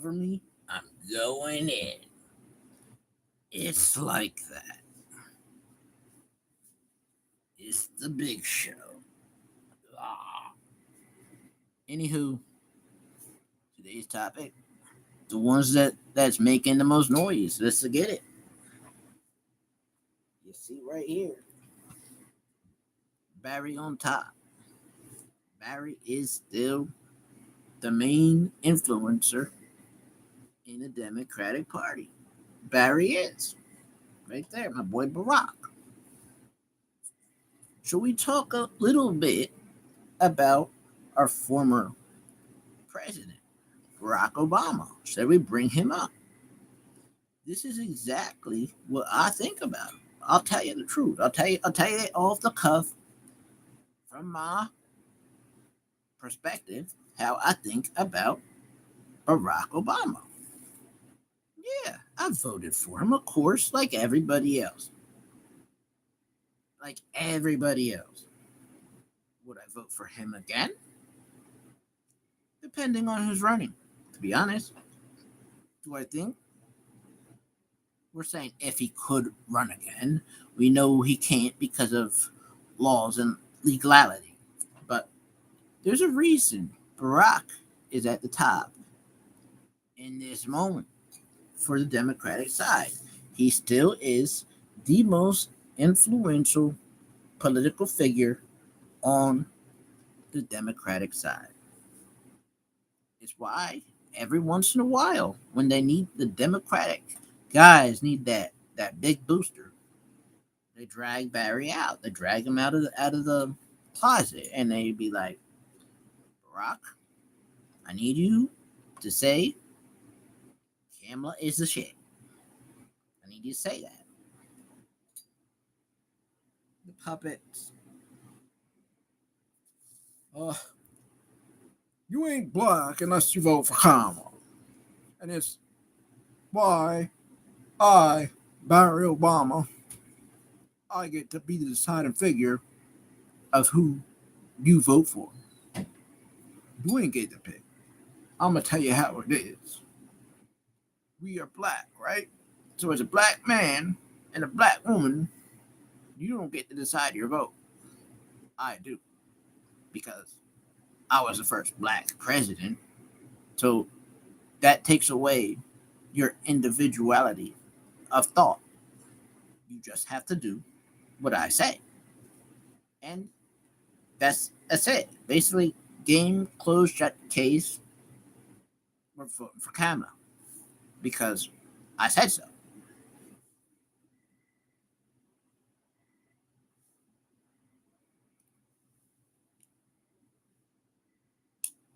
cover me, I'm going in. It's like that. It's the big show. Ah. Anywho, today's topic, the ones that's making the most noise. Let's get it. You see right here, Barry on top. Barry is still the main influencer in the Democratic Party. Barry is right there, my boy Barack. Shall we talk a little bit about our former president, Barack Obama? Shall we bring him up? This is exactly what I think about him. I'll tell you the truth. I'll tell you it off the cuff from my perspective how I think about Barack Obama. Yeah, I voted for him, of course, like everybody else. Like everybody else. Would I vote for him again? Depending on who's running. To be honest, do I think we're saying if he could run again? We know he can't because of laws and legality. But there's a reason Barack is at the top in this moment for the Democratic side. He still is the most influential political figure on the Democratic side. It's why every once in a while, when they need the Democratic guys need that big booster, they drag Barry out. They drag him out of the closet, and they be like, Barack, I need you to say Kamala is the shit. I need you to say that. The puppets. Uh, you ain't black unless you vote for Kamala. And it's why I, Barry Obama, I get to be the deciding figure of who you vote for. You ain't get to pick. I'm gonna tell you how it is. We are black, right? So as a black man and a black woman, you don't get to decide your vote. I do. Because I was the first black president. So that takes away your individuality of thought. You just have to do what I say. And that's it. Basically, game closed, shut case. We're voting for Kamala because I said so.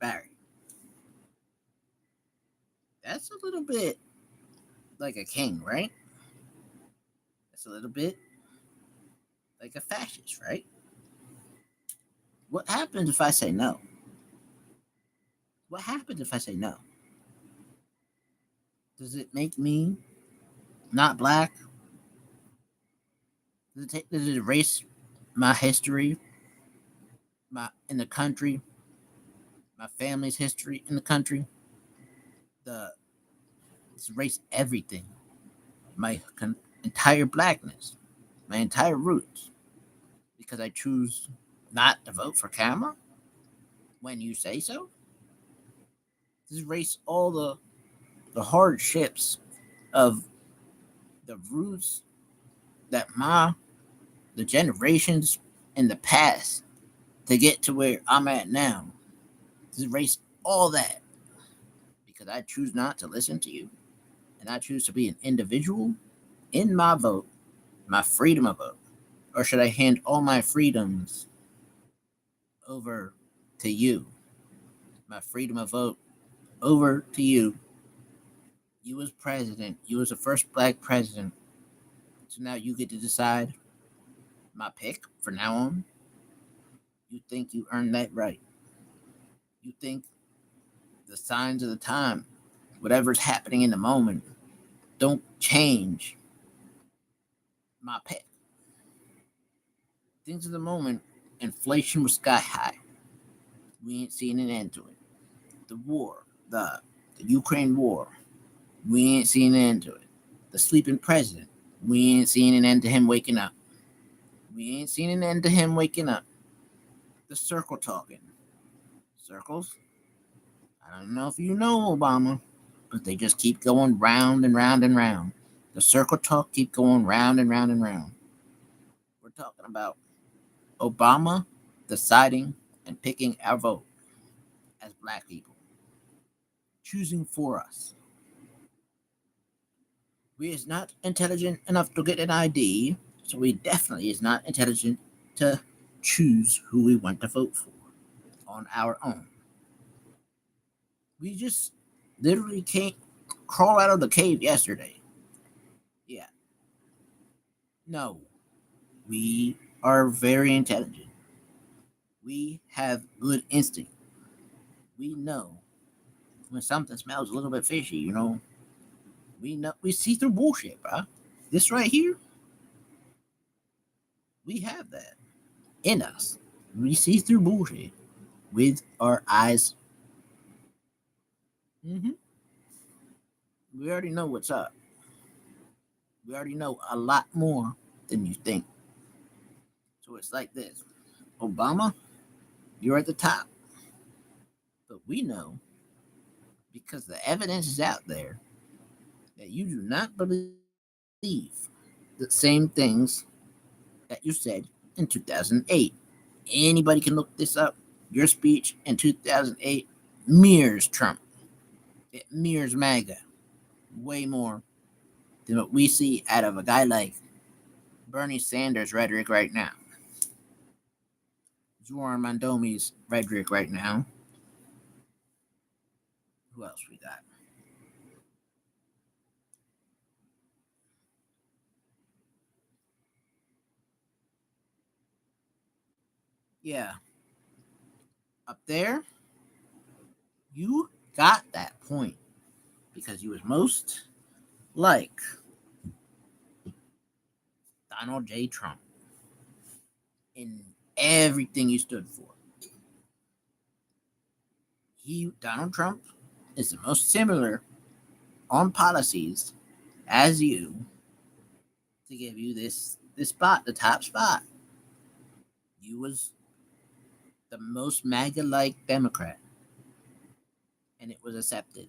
Barry, that's a little bit like a king, right? That's a little bit like a fascist, right? What happens if I say no? What happens if I say no? Does it make me not black? Does it erase my history, my in the country, my family's history in the country? The It's erase everything, my entire blackness, my entire roots, because I choose not to vote for Kamala when you say so. This erase all the hardships of the roots that the generations in the past to get to where I'm at now. Just erase all that because I choose not to listen to you and I choose to be an individual in my vote, my freedom of vote. Or should I hand all my freedoms over to you? My freedom of vote over to you. You as president, you as the first black president. So now you get to decide my pick for now on. You think you earned that right. You think the signs of the time, whatever's happening in the moment, don't change my pick. Things of the moment, inflation was sky high. We ain't seen an end to it. The war, the The Ukraine war, we ain't seen an end to it. The sleeping president, we ain't seen an end to him waking up. We ain't seen an end to him waking up. The circle talking. Circles? I don't know if you know, Obama, but they just keep going round and round and round. The circle talk keep going round and round and round. We're talking about Obama deciding and picking our vote as black people, choosing for us. We is not intelligent enough to get an ID, so we definitely is not intelligent to choose who we want to vote for on our own. We just literally can't crawl out of the cave yesterday. Yeah. No. We are very intelligent. We have good instinct. We know when something smells a little bit fishy, we see through bullshit, bro. This right here, we have that in us. We see through bullshit with our eyes. Mm-hmm. We already know what's up. We already know a lot more than you think. So it's like this: Obama, you're at the top, but we know because the evidence is out there that you do not believe the same things that you said in 2008. Anybody can look this up. Your speech in 2008 mirrors Trump. It mirrors MAGA way more than what we see out of a guy like Bernie Sanders' rhetoric right now. Zoran Mondomi's rhetoric right now. Who else we got? Yeah. Up there, you got that point because you was most like Donald J. Trump in everything you stood for. Donald Trump, is the most similar on policies as you to give you this spot, the top spot. You was the most MAGA-like Democrat, and it was accepted.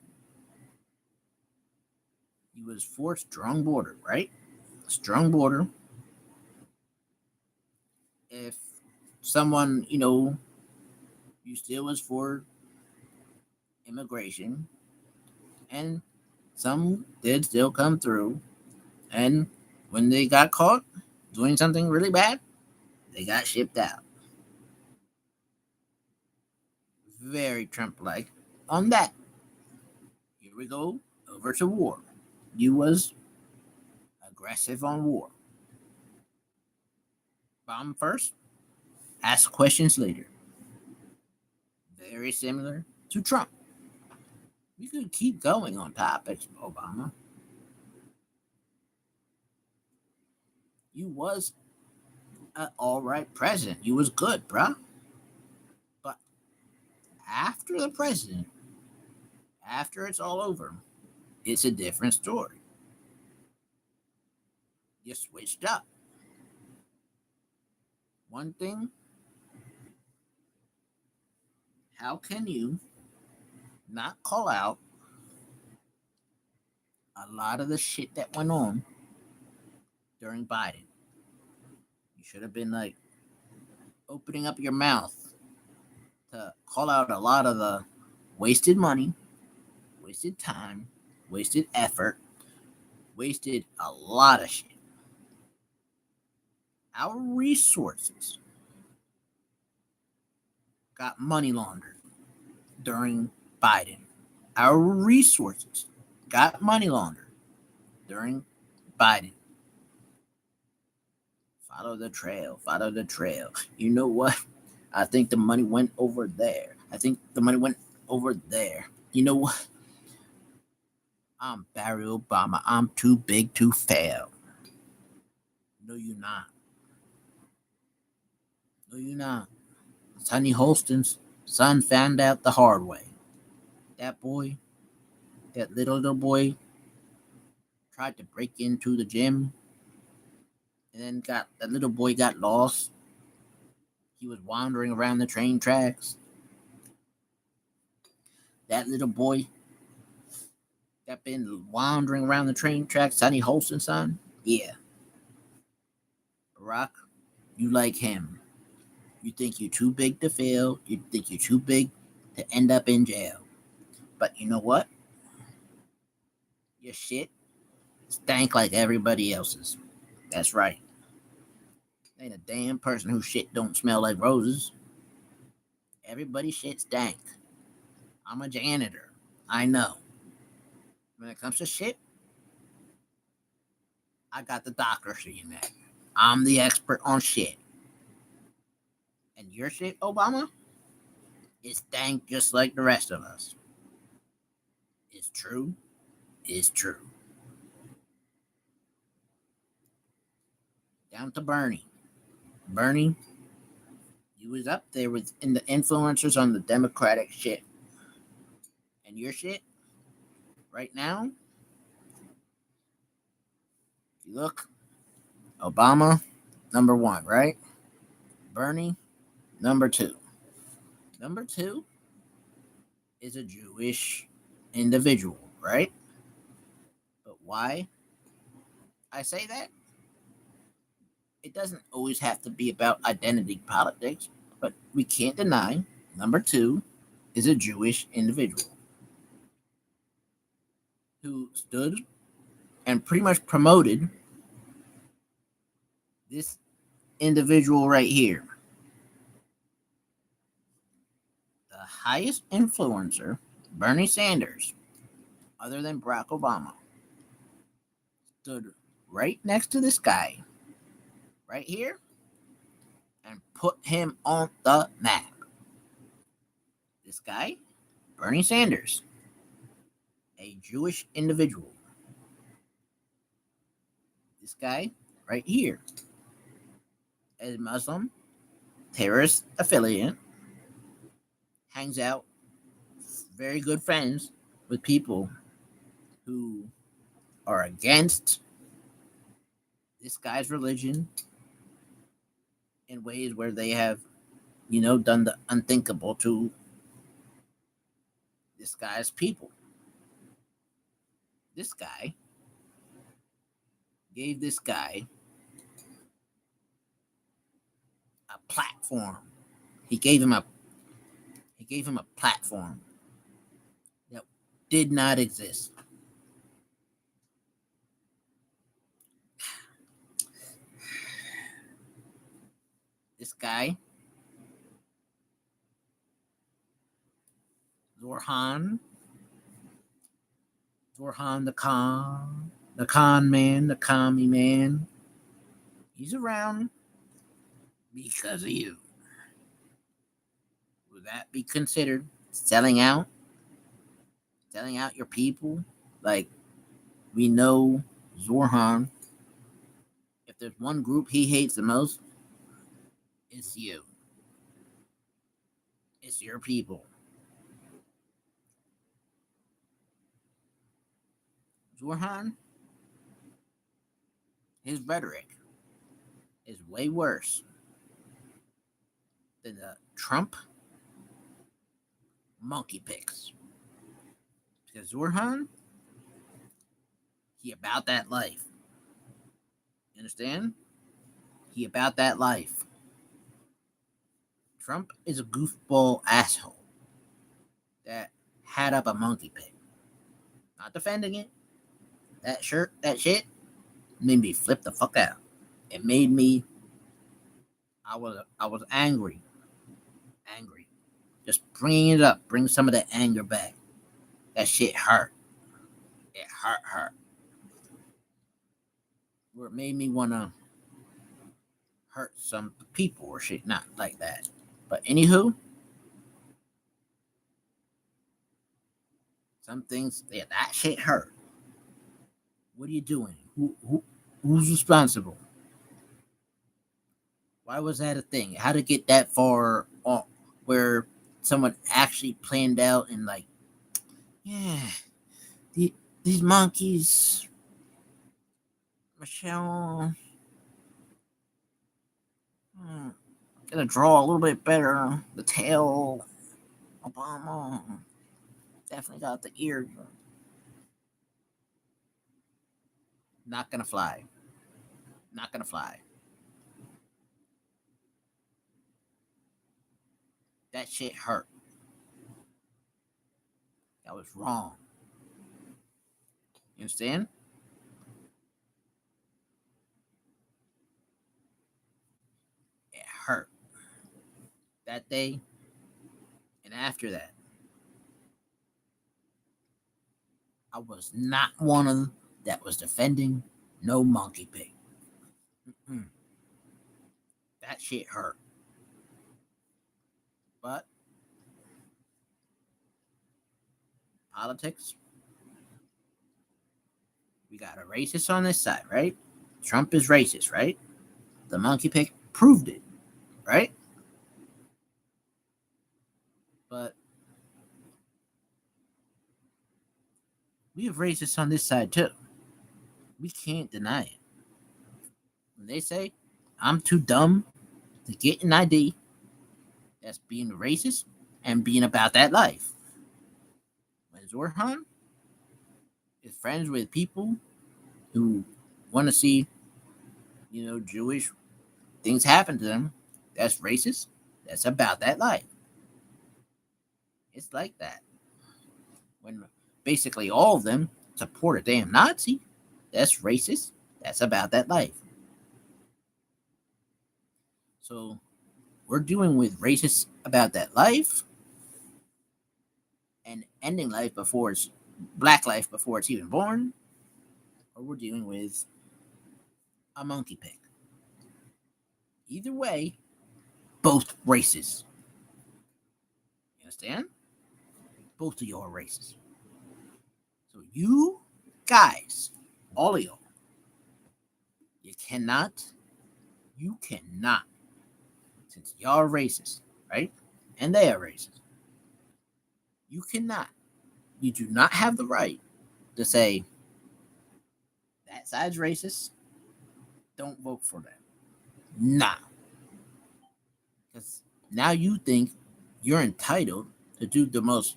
You was for strong border, right? Strong border. If someone, you still was for immigration, and some did still come through, and when they got caught doing something really bad, they got shipped out. Very Trump-like. On that, here we go over to war. You was aggressive on war. Bomb first, ask questions later. Very similar to Trump. We could keep going on topics, Obama. You was an all right president. You was good, bruh. But after the president, after it's all over, it's a different story. You switched up. One thing, how can you not call out a lot of the shit that went on during Biden? You should have been like opening up your mouth to call out a lot of the wasted money, wasted time, wasted effort, wasted a lot of shit. Our resources got money laundered during Biden. Our resources got money laundered during Biden. Follow the trail, follow the trail. You know what? I think the money went over there. I think the money went over there. You know what? I'm Barry Obama. I'm too big to fail. No, you're not. No, you're not. Sonny Holston's son found out the hard way. That boy That little boy tried to break into the gym, and then got that little boy got lost. He was wandering around the train tracks. That little boy that been wandering around the train tracks, Sonny Holston, son. Yeah, Barack, you like him. You think you're too big to fail. You think you're too big to end up in jail. But you know what? Your shit stank like everybody else's. That's right. Ain't a damn person whose shit don't smell like roses. Everybody's shit stank. I'm a janitor. I know. When it comes to shit, I got the doctorate in that. I'm the expert on shit. And your shit, Obama, it stank just like the rest of us. It's true. It's true. Down to Bernie. Bernie, you was up there with in the influencers on the Democratic shit. And your shit, right now, if you look, Obama, number one, right? Bernie, number two. Number two is a Jewish individual, right? But why I say that? It doesn't always have to be about identity politics, but we can't deny number two is a Jewish individual who stood and pretty much promoted this individual right here, the highest influencer, Bernie Sanders, other than Barack Obama, stood right next to this guy, right here, and put him on the map. This guy, Bernie Sanders, a Jewish individual. This guy, right here, a Muslim terrorist affiliate, hangs out, very good friends with people who are against this guy's religion in ways where they have, done the unthinkable to this guy's people. This guy gave this guy a platform. He gave him a platform that did not exist. This guy, Zorhan the con man, the commie man, he's around because of you. Would that be considered selling out? Selling out your people? Like, we know Zorhan, if there's one group he hates the most, it's you. It's your people. Zorhan, his rhetoric is way worse than the Trump monkey pics. Because Zorhan, he about that life. You understand? He about that life. Trump is a goofball asshole that had up a monkey pig. Not defending it. That shit made me flip the fuck out. It made me. I was angry. Angry. Just bringing it up. Bring some of that anger back. That shit hurt. It hurt. Where it made me want to hurt some people or shit. Not like that. But anywho, some things, yeah, that shit hurt. What are you doing? Who's responsible? Why was that a thing? How to get that far off where someone actually planned out and like, yeah, the, these monkeys, Michelle, gonna draw a little bit better. The tail, Obama, definitely got the ear. Not gonna fly. Not gonna fly. That shit hurt. That was wrong. You understand? It hurt. That day and after that, I was not one of them that was defending no monkey pig. Mm-mm. That shit hurt. But politics, we got a racist on this side, right? Trump is racist, right? The monkey pig proved it, right? But we have racists on this side too. We can't deny it. When they say I'm too dumb to get an ID, that's being racist and being about that life. When Zorhan is friends with people who want to see, Jewish things happen to them, that's racist. That's about that life. It's like that. When basically all of them support a damn Nazi, that's racist. That's about that life. So we're dealing with racists about that life and ending life before it's black life before it's even born, or we're dealing with a monkey pig. Either way, both races. You understand? Both of you are racist. So you guys, all of y'all, you cannot, since y'all are racist, right? And they are racist. You do not have the right to say that side's racist. Don't vote for them. Nah. Because now you think you're entitled to do the most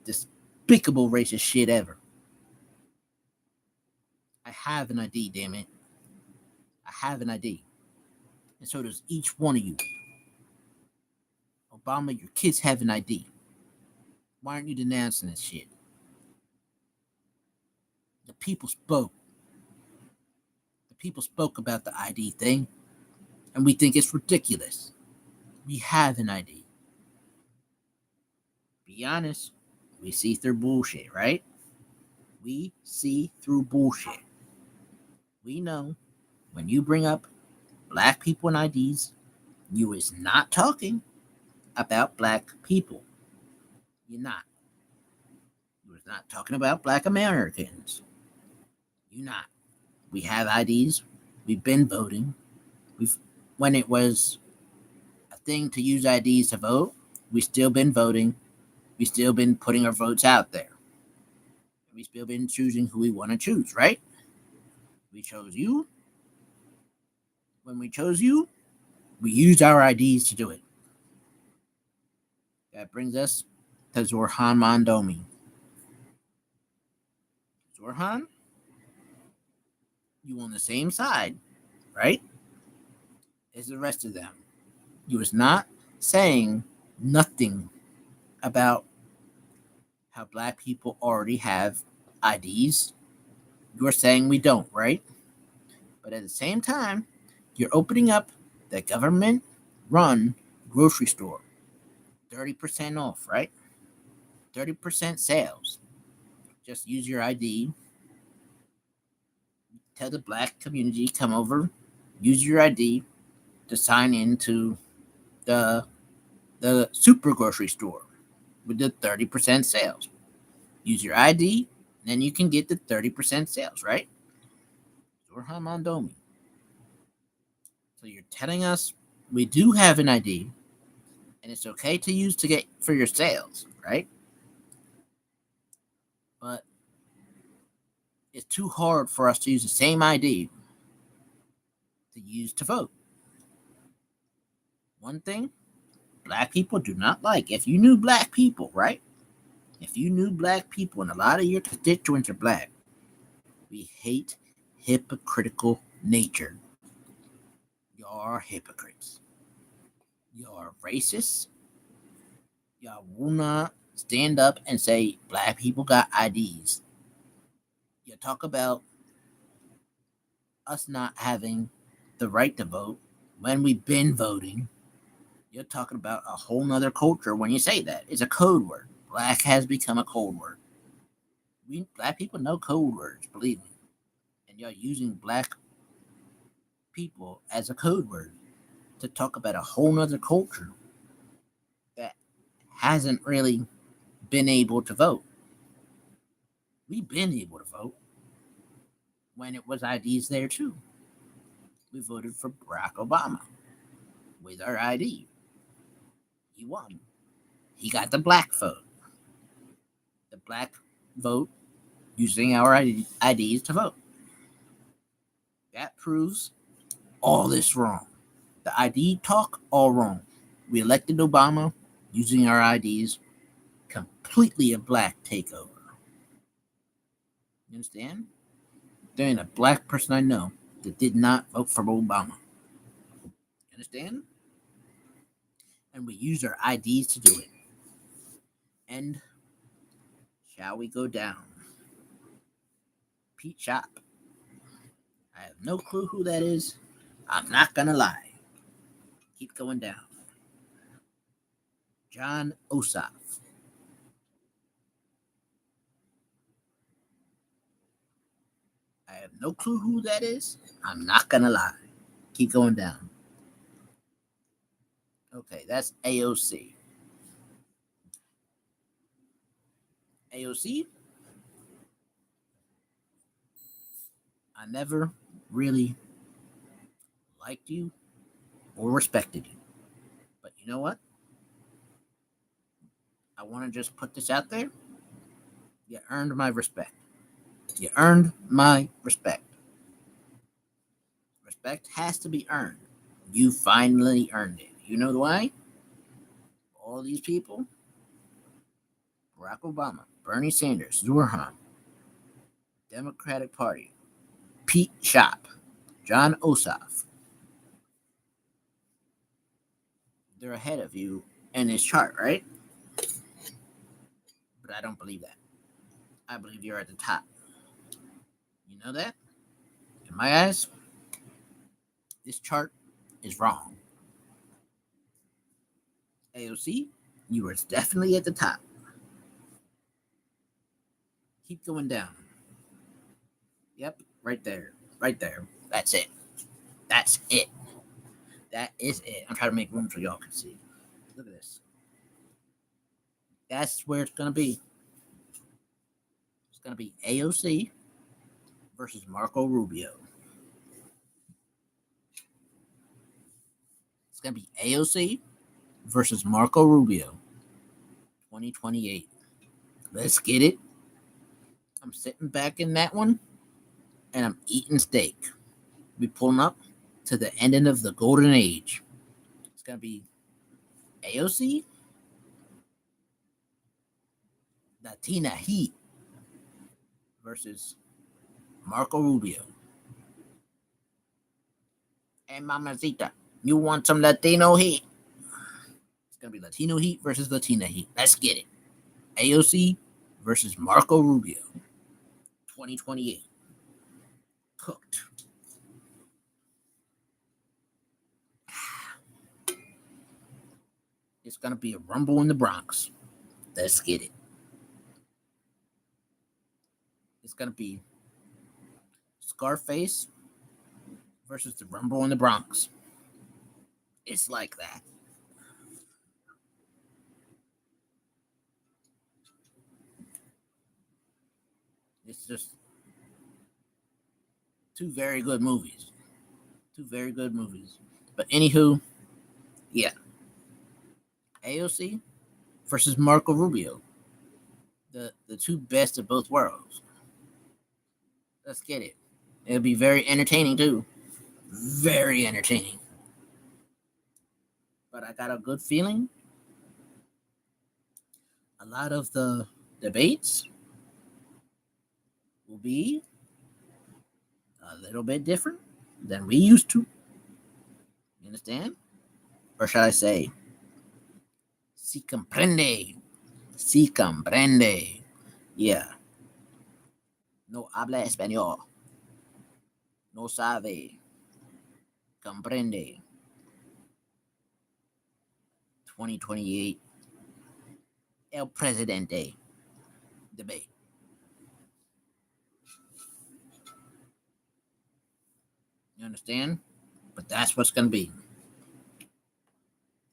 despicable racist shit ever. I have an ID, damn it. I have an ID. And so does each one of you. Obama, your kids have an ID. Why aren't you denouncing this shit? The people spoke. The people spoke about the ID thing, and we think it's ridiculous. We have an ID. Be honest, we see through bullshit, right? We see through bullshit. We know when you bring up black people and IDs, you is not talking about black people. You're not. You're not talking about black Americans. You're not. We have IDs. We've been voting. When it was a thing to use IDs to vote, we still been voting. We still been putting our votes out there. We still been choosing who we want to choose, right? We chose you. When we chose you, we used our IDs to do it. That brings us to Zorhan Mondomi. Zorhan, you on the same side, right? As the rest of them. You was not saying nothing about how black people already have IDs. You're saying we don't, right? But at the same time, you're opening up the government run grocery store. 30% off, right? 30% sales. Just use your ID. Tell the black community, come over, use your ID to sign into the super grocery store with the 30% sales. Use your ID, then you can get the 30% sales, right? Zorhan Mondomi. So you're telling us we do have an ID, and it's okay to use to get for your sales, right? But It's too hard for us to use the same ID to use to vote. One thing black people do not like. If you knew black people, right? If you knew black people and a lot of your constituents are black, we hate hypocritical nature. Y'all are hypocrites. Y'all are racist. Y'all will not stand up and say black people got IDs. You talk about us not having the right to vote when we've been voting. You're talking about a whole nother culture when you say that. It's a code word. Black has become a code word. Black people know code words, believe me. And you're using black people as a code word to talk about a whole nother culture that hasn't really been able to vote. We've been able to vote when it was IDs there too. We voted for Barack Obama with our ID. He won. He got the black vote. The black vote using our IDs to vote. That proves all this wrong. The ID talk, all wrong. We elected Obama using our IDs, completely a black takeover. You understand? There ain't a black person I know that did not vote for Obama. You understand? And we use our IDs to do it. And shall we go down? Pete Shop. I have no clue who that is. I'm not gonna lie. Keep going down. John Ossoff. I have no clue who that is. I'm not gonna lie. Keep going down. Okay, that's AOC. AOC, I never really liked you or respected you. But you know what? I want to just put this out there. You earned my respect. You earned my respect. Respect has to be earned. You finally earned it. You know why? All these people, Barack Obama, Bernie Sanders, Zurhan, Democratic Party, Pete Shop, John Ossoff. They're ahead of you in this chart, right? But I don't believe that. I believe you're at the top. You know that? In my eyes, this chart is wrong. AOC, you were definitely at the top. Keep going down. Yep, right there. Right there. That's it. That's it. That is it. I'm trying to make room so y'all can see. Look at this. That's where it's going to be. It's going to be AOC versus Marco Rubio. It's going to be AOC versus Marco Rubio. 2028. Let's get it. I'm sitting back in that one and I'm eating steak. We pulling up to the ending of the golden age. It's going to be AOC, Latina Heat versus Marco Rubio. Hey, Mamacita, you want some Latino heat? It's going to be Latino heat versus Latina heat. Let's get it. AOC versus Marco Rubio. 2028. Cooked. It's going to be a rumble in the Bronx. Let's get it. It's going to be Scarface versus the Rumble in the Bronx. It's like that. It's just two very good movies. Two very good movies. But anywho, yeah. AOC versus Marco Rubio. The two best of both worlds. Let's get it. It'll be very entertaining too. Very entertaining. But I got a good feeling a lot of the debates will be a little bit different than we used to. You understand? Or should I say, si comprende? Si comprende. Yeah. No habla español. No sabe. Comprende. 2028 El Presidente debate. You understand? But that's what's going to be.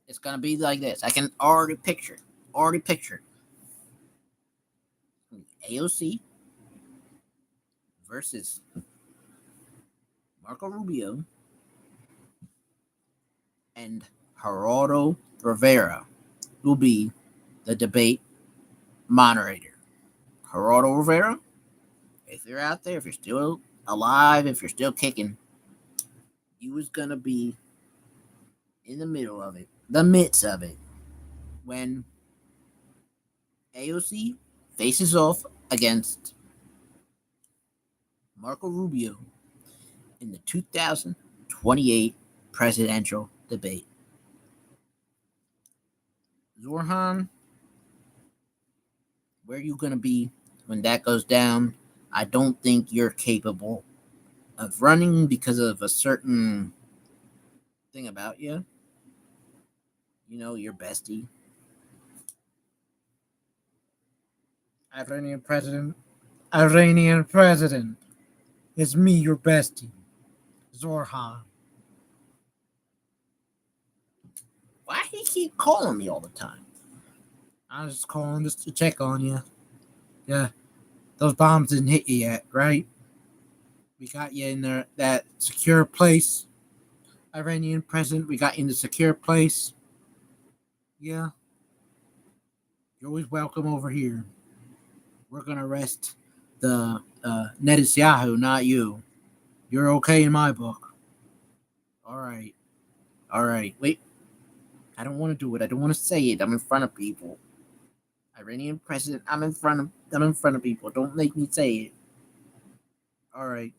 It's going to be like this. I can already picture it. Already picture it. AOC versus Marco Rubio and Gerardo Rivera will be the debate moderator. Gerardo Rivera, if you're out there, if you're still alive, if you're still kicking, you was gonna be in the middle of it, the midst of it, when AOC faces off against Marco Rubio in the 2028 presidential debate. Zorhan, where you gonna be when that goes down? I don't think you're capable of running because of a certain thing about you. You know, your bestie. Iranian president. Iranian president. It's me, your bestie. Zorhan. Why he keep calling me all the time? I was just calling just to check on you. Yeah, those bombs didn't hit you yet, right? We got you in there, that secure place. Iranian president, we got you in the secure place. Yeah. You're always welcome over here. We're going to arrest the Netanyahu, not you. You're okay in my book. All right. All right. Wait. I don't want to do it. I don't want to say it. I'm in front of people. Iranian president, I'm in front of people. Don't make me say it. All right.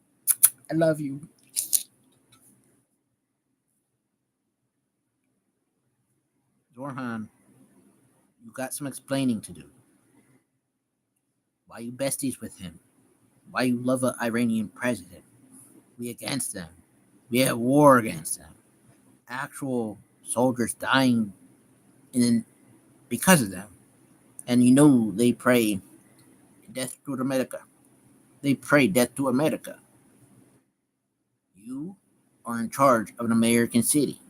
I love you. Zorhan, you got some explaining to do. Why you besties with him? Why you love an Iranian president? We against them. We at war against them. Actual soldiers dying in because of them. And you know they pray death to America. They pray death to America. You are in charge of an American city.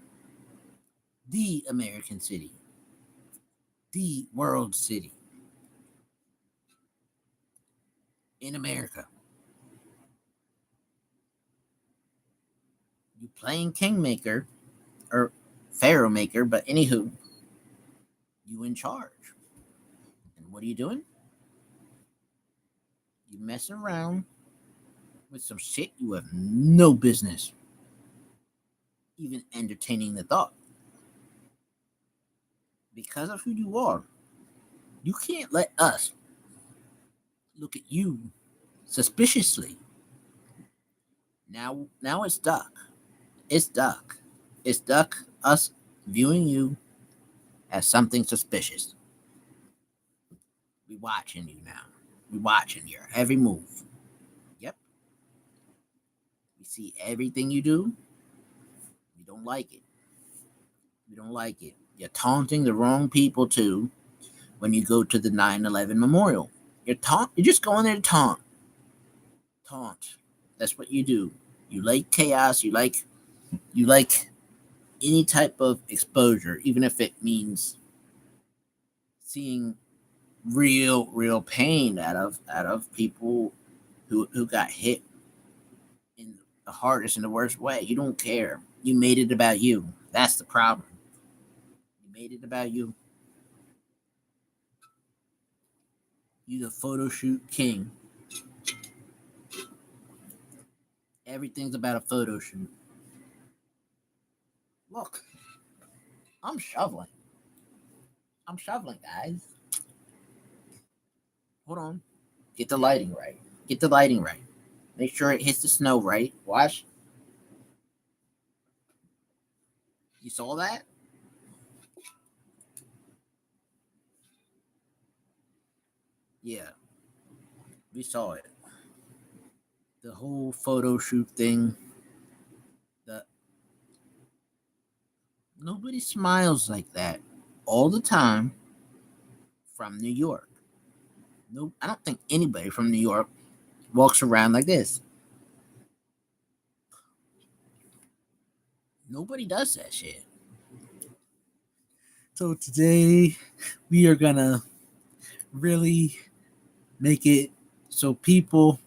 The American city. The world city. In America. You playing kingmaker or pharaoh maker, but anywho, you in charge. And what are you doing? You messing around with some shit you have no business even entertaining the thought. Because of who you are, you can't let us look at you suspiciously. Now it's stuck. It's stuck. It's stuck us viewing you as something suspicious. We watching you now. We watching your every move. Yep. We see everything you do. We don't like it. We don't like it. You're taunting the wrong people too when you go to the 9/11 memorial. You're just going there to taunt. Taunt. That's what you do. You like chaos, you like any type of exposure, even if it means seeing real pain out of people who got hit in the hardest and the worst way. You don't care. You made it about you. That's the problem. You made it about you. You the photo shoot king. Everything's about a photo shoot. Look, I'm shoveling. I'm shoveling, guys. Hold on. Get the lighting right. Get the lighting right. Make sure it hits the snow right. Watch. You saw that? Yeah, we saw it. The whole photo shoot thing. The Nobody smiles like that all the time from New York. No, I don't think anybody from New York walks around like this. Nobody does that shit. So today we are gonna really make it so people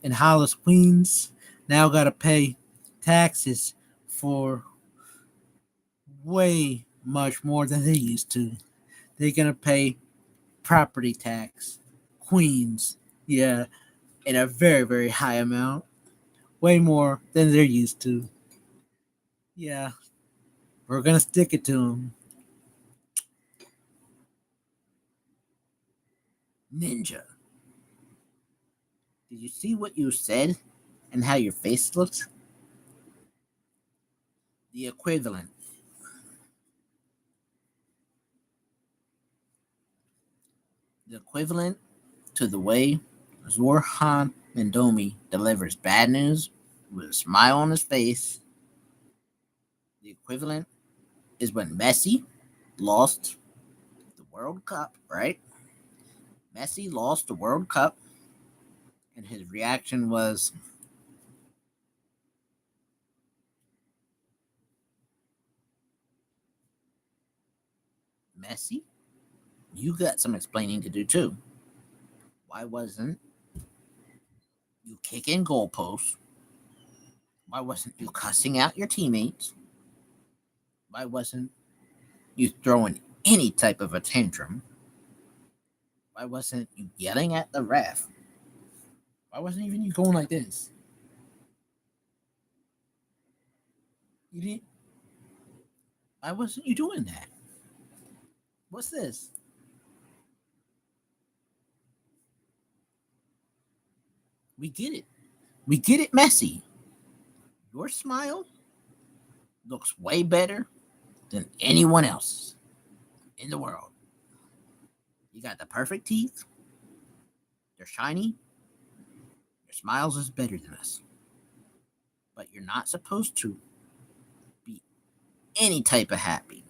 in Hollis, Queens now gotta pay taxes for way much more than they used to. They're gonna pay property tax, Queens, yeah, in a very, very high amount, way more than they're used to. Yeah, we're gonna stick it to them. Ninja, did you see what you said and how your face looked? The equivalent. The equivalent to the way Zorhan Mendomi delivers bad news with a smile on his face. The equivalent is when Messi lost the World Cup, right? Messi lost the World Cup, and his reaction was, Messi, you got some explaining to do too. Why wasn't you kicking goalposts? Why wasn't you cussing out your teammates? Why wasn't you throwing any type of a tantrum? Why wasn't you yelling at the ref? Why wasn't even you going like this? You didn't. Why wasn't you doing that? What's this? We get it. We get it, Messi. Your smile looks way better than anyone else in the world. You got the perfect teeth. They're shiny. Your smiles is better than us. But you're not supposed to be any type of happy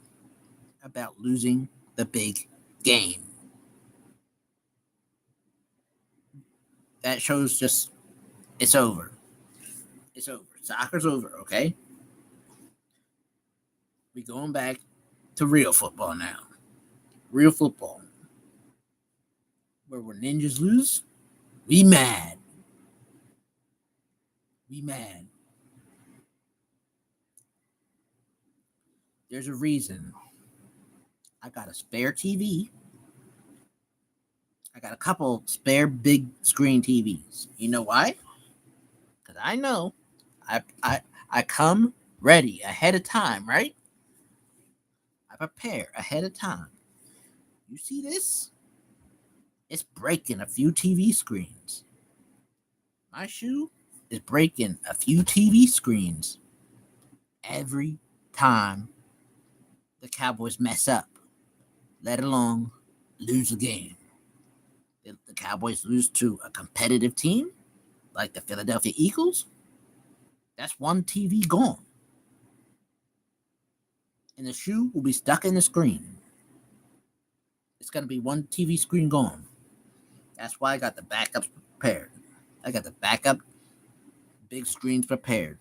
about losing the big game. That shows just it's over. It's over. Soccer's over, okay? We going back to real football now. Real football. Where when ninjas lose, we mad. We mad. There's a reason. I got a spare TV. I got a couple spare big screen TVs. You know why? Because I know I come ready ahead of time, right? I prepare ahead of time. You see this? It's breaking a few TV screens. My shoe is breaking a few TV screens every time the Cowboys mess up, let alone lose a game. If the Cowboys lose to a competitive team like the Philadelphia Eagles, that's one TV gone. And the shoe will be stuck in the screen. It's going to be one TV screen gone. That's why I got the backups prepared. I got the backup big screens prepared.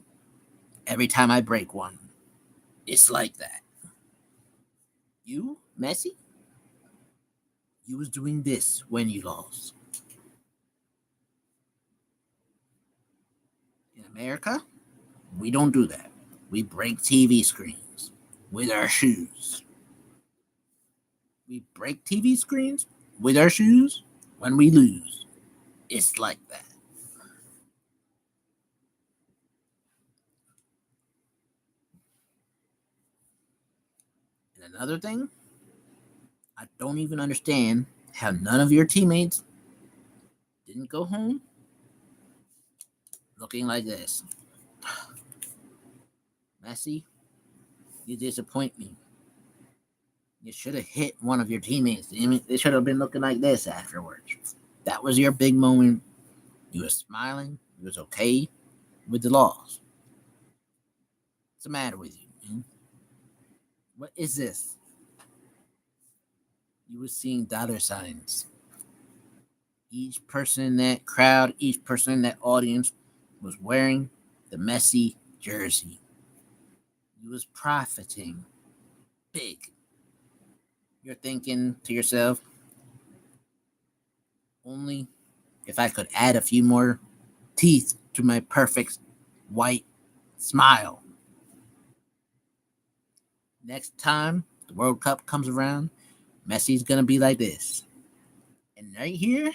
Every time I break one, it's like that. You, Messi, you was doing this when you lost. In America, we don't do that. We break TV screens with our shoes. We break TV screens with our shoes when we lose. It's like that. Another thing, I don't even understand how none of your teammates didn't go home looking like this. Messi, you disappoint me. You should have hit one of your teammates. They should have been looking like this afterwards. That was your big moment. You were smiling. You was okay with the loss. What's the matter with you, man? What is this? You were seeing dollar signs. Each person in that crowd, each person in that audience was wearing the Messi jersey. You was profiting big. You're thinking to yourself, only if I could add a few more teeth to my perfect white smile. Next time the World Cup comes around, Messi's gonna be like this. And right here,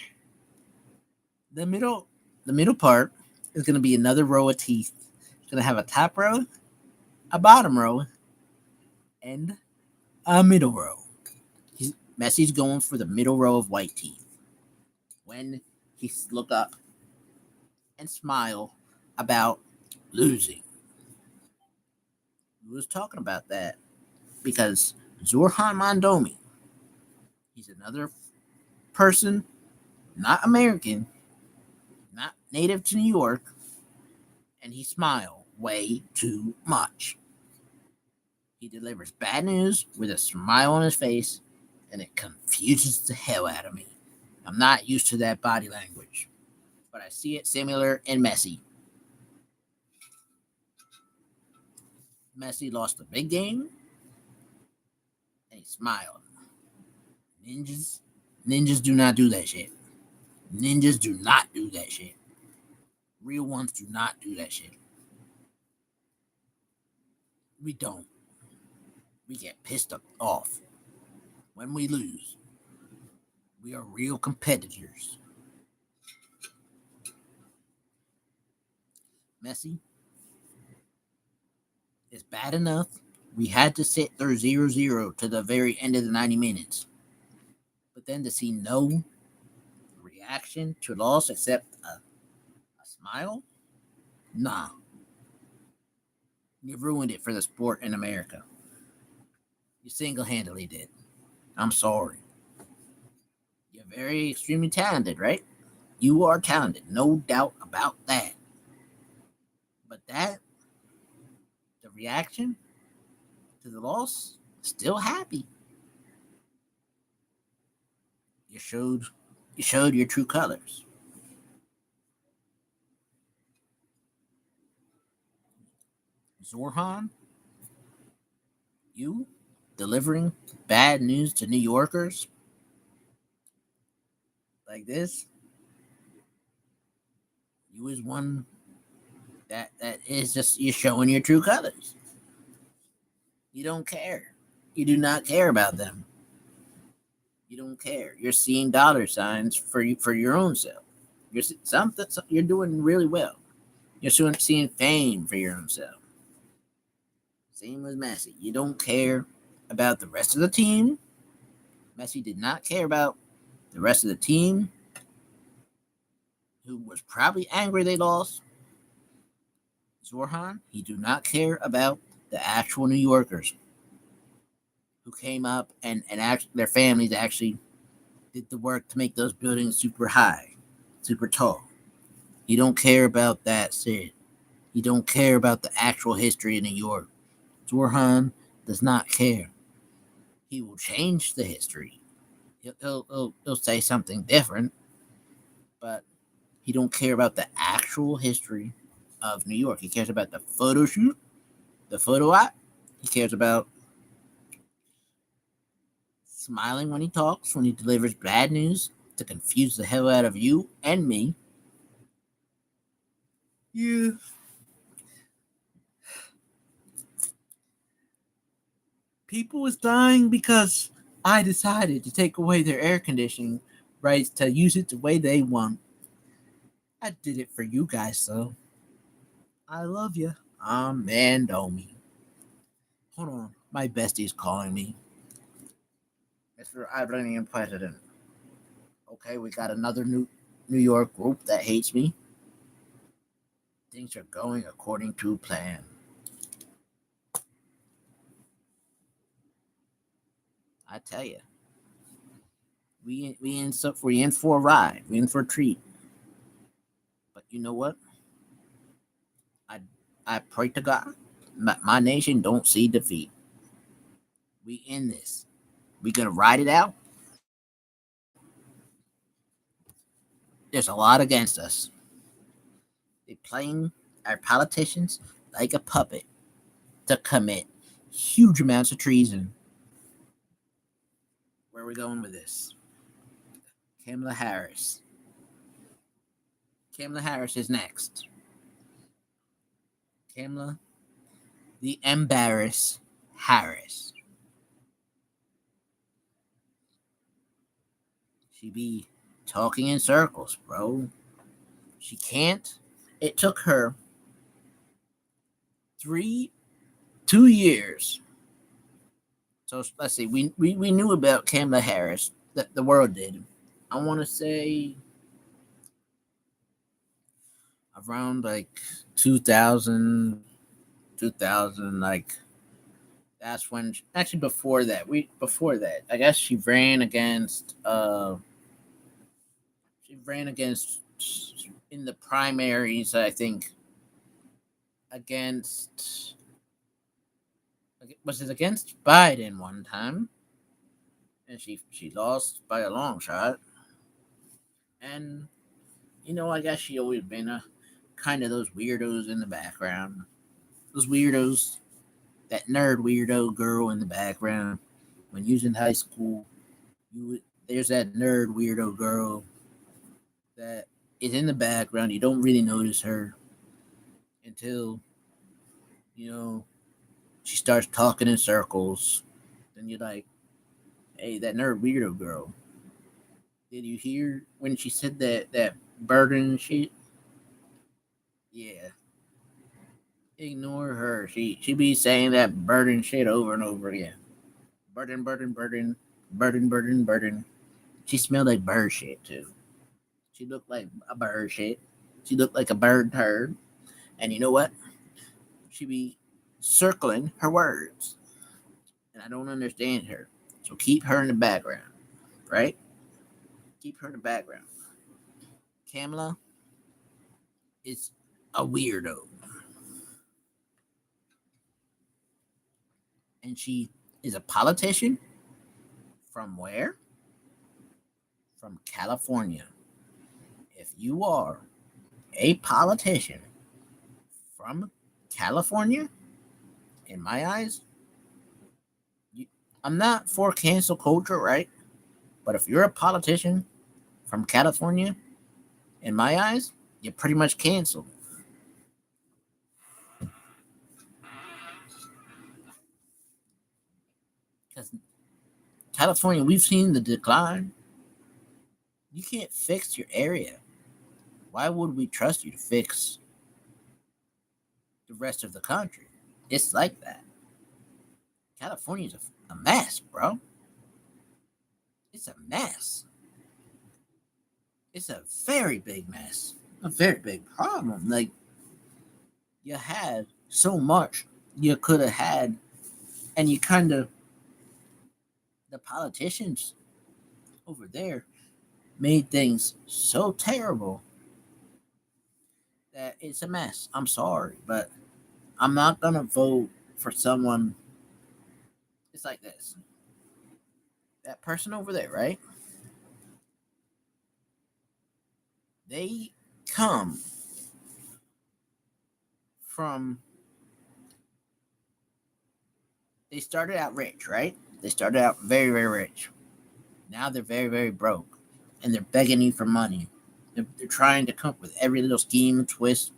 the middle the middle part is gonna be another row of teeth. It's gonna have a top row, a bottom row, and a middle row. Messi's going for the middle row of white teeth. When he look up and smile about losing. We was talking about that because Zorhan Mondomi, he's another person, not American, not native to New York, and he smiled way too much. He delivers bad news with a smile on his face, and it confuses the hell out of me. I'm not used to that body language, but I see it similar in Messi. Messi lost the big game, and he smiled. Ninjas do not do that shit. Ninjas do not do that shit. Real ones do not do that shit. We don't. We get pissed off when we lose. We are real competitors. Messi, it's bad enough we had to sit through 0-0 to the very end of the 90 minutes. But then to see no reaction to loss except a smile? Nah. You ruined it for the sport in America. You single-handedly did. I'm sorry. You're very extremely talented, right? You are talented, no doubt about that. But the reaction to the loss, still happy. You showed your true colors. Zorhan, you delivering bad news to New Yorkers like this, you is one that is just you're showing your true colors. You don't care. You do not care about them. You don't care. You're seeing dollar signs for your own self. You're doing really well. You're seeing fame for your own self. Same with Messi. You don't care about the rest of the team. Messi did not care about the rest of the team, who was probably angry they lost. Zorhan, he do not care about the actual New Yorkers who came up and their families actually did the work to make those buildings super high, super tall. He don't care about that, Sid. He don't care about the actual history of New York. Zorhan does not care. He will change the history. He'll say something different, but he don't care about the actual history of New York. He cares about the photo shoot, the photo op. He cares about smiling when he talks, when he delivers bad news to confuse the hell out of you and me. Yeah. People was dying because I decided to take away their air conditioning rights to use it the way they want. I did it for you guys, though. I love you. I'm Mandomi. Hold on, my bestie's calling me. It's for Iranian president. Okay, we got another New York group that hates me. Things are going according to plan. I tell you, we in for a ride. We in for a treat. But you know what? I I pray to God, my nation don't see defeat. We in this. We gonna ride it out. There's a lot against us. They playing our politicians like a puppet to commit huge amounts of treason. Where are we going with this? Kamala Harris. Kamala Harris is next. Kamala, the embarrass Harris. She be talking in circles, bro. She can't. It took her 2 years. So let's see. We knew about Kamala Harris. The world did. I want to say around like 2000, 2000, like that's when. Actually, before that. I guess she ran against in the primaries. I think against was it against Biden one time, and she lost by a long shot. And I guess she always been a kind of those weirdos in the background, those weirdos, that nerd weirdo girl in the background. When you was in high school, there's that nerd weirdo girl that is in the background. You don't really notice her until you know she starts talking in circles. Then you're like, hey, that nerd weirdo girl. Did you hear when she said that burden shit? Yeah. Ignore her. She be saying that burden shit over and over again. Burden, burden, burden, burden, burden, burden. She smelled like bird shit too. She looked like a bird shit. She looked like a bird turd. And you know what? She be circling her words. And I don't understand her. So keep her in the background, right? Keep her in the background. Kamala is a weirdo. And she is a politician from where? From California. If you are a politician from California, in my eyes, I'm not for cancel culture, right? But if you're a politician from California, in my eyes, you're pretty much canceled. Because California, we've seen the decline. You can't fix your area. Why would we trust you to fix the rest of the country? It's like that. California's a mess, bro. It's a mess. It's a very big mess. A very big problem. Like, you had so much you could have had, and you kind of, the politicians over there made things so terrible that it's a mess. I'm sorry, but I'm not going to vote for someone. It's like this. That person over there, right? They come from, they started out rich, right? They started out very, very rich. Now they're very, very broke. And they're begging you for money. They're trying to come up with every little scheme and twist.